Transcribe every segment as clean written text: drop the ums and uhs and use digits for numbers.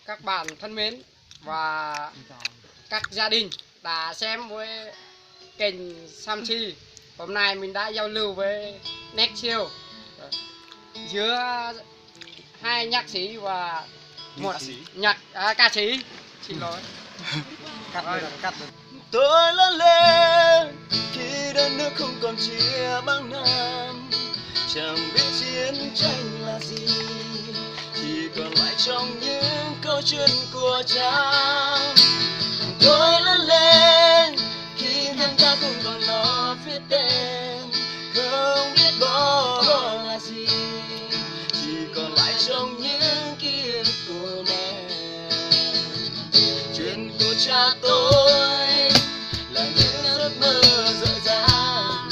các bạn thân mến và các gia đình đã xem với kênh Samchi. Hôm nay mình đã giao lưu với Nextchill giữa hai nhạc sĩ và một ca sĩ. Xin lỗi. Cắt được. Tôi lớn lên khi đất nước không còn chia băng nam, chẳng biết chiến tranh là gì, chỉ còn lại trong những câu chuyện của cha. Tôi lớn lên khi thân ta không còn lo viết tên, không biết bỏ là gì, chỉ còn lại trong những ký ức của mẹ. Chuyện của cha tôi là những giấc mơ dở dang,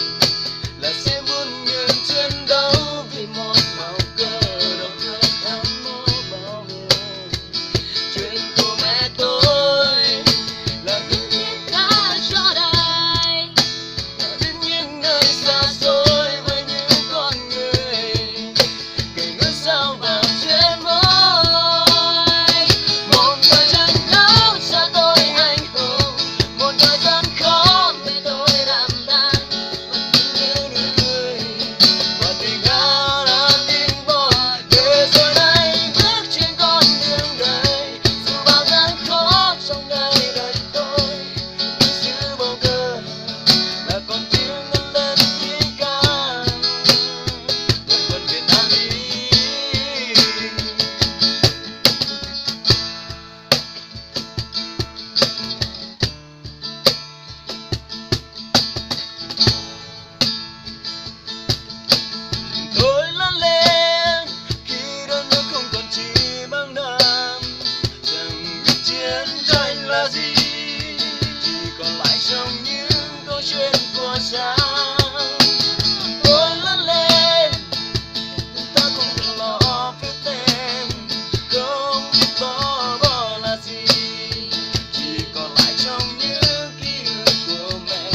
là sẽ vun nguyên chiến đấu vì một màu cờ độc thân thắm mơ bao người. Chuyện của mẹ tôi là từng niềm ca cho đời, là đến những nơi xa xôi với những con người, kể ngỡ sao vào trên môi. Một thời gian đấu xa tôi anh hùng, một thời gian khó mẹ tôi đảm đang, vẫn nhớ nụ cười và tình hát đã tiếng bò. Để rồi đây bước trên con đường đời, dù bao gian khó trong đời tôi, nhưng giữ bầu cờ là con tiếng ngân lên tiếng ca đội quân Việt Nam đi. Tôi lớn lên khi đất nước không còn chỉ băng nam, chẳng biết chiến tranh là gì, chỉ còn lại trong những câu chuyện của cha. Tôi lớn lên ta không cần lo viết tên, không biết bỏ là gì, chỉ còn lại trong những ký ức của mẹ.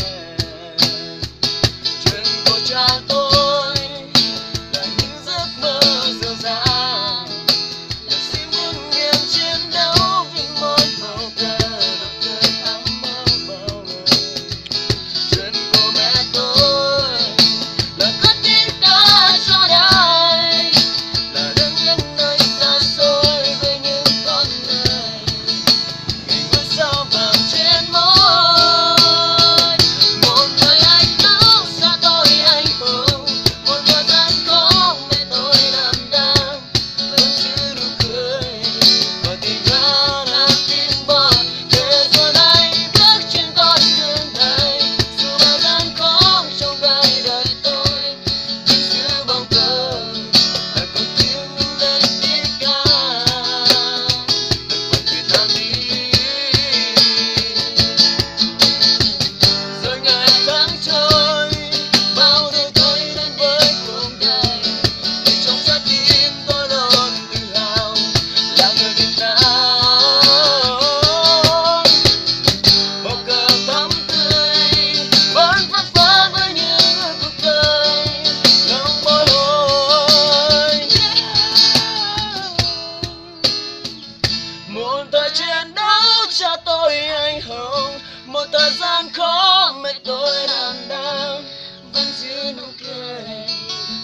Chuyện của cha tôi là những giấc mơ dở dang, là sĩ muôn nghiêng chiến đấu vì một màu cờ độc cờ thắm mơ bao người. Chuyện của mẹ tôi là cất tiếng ca cho đời, là đứng những nơi xa xôi với những con người, ngày ngôi sao vàng trên môi. Một thời anh đấu xa tôi anh hùng, một thời gian có mẹ tôi đảm đang, vẫn giữ nụ cười và tình hát đã tiếng bò. Để rồi đây bước trên con đường đời, dù bao gian khó trong đời tôi, nhưng giữ bóng cờ là con tiếng ngân lên tiếng ca đội quân Việt Nam đi. Rồi ngày tháng trôi, bao điều tôi đến với cuộc đời, vì trong trái tim tôi luôn tự hào là người Việt Nam. Bầu cờ thắm tươi vẫn phất phơ với những cuộc đời lòng bồi hồi. Một thời chiến đấu cha tôi anh hùng, một thời gian khó mẹ tôi đảm đang, vẫn giữ nụ cười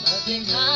và tình hát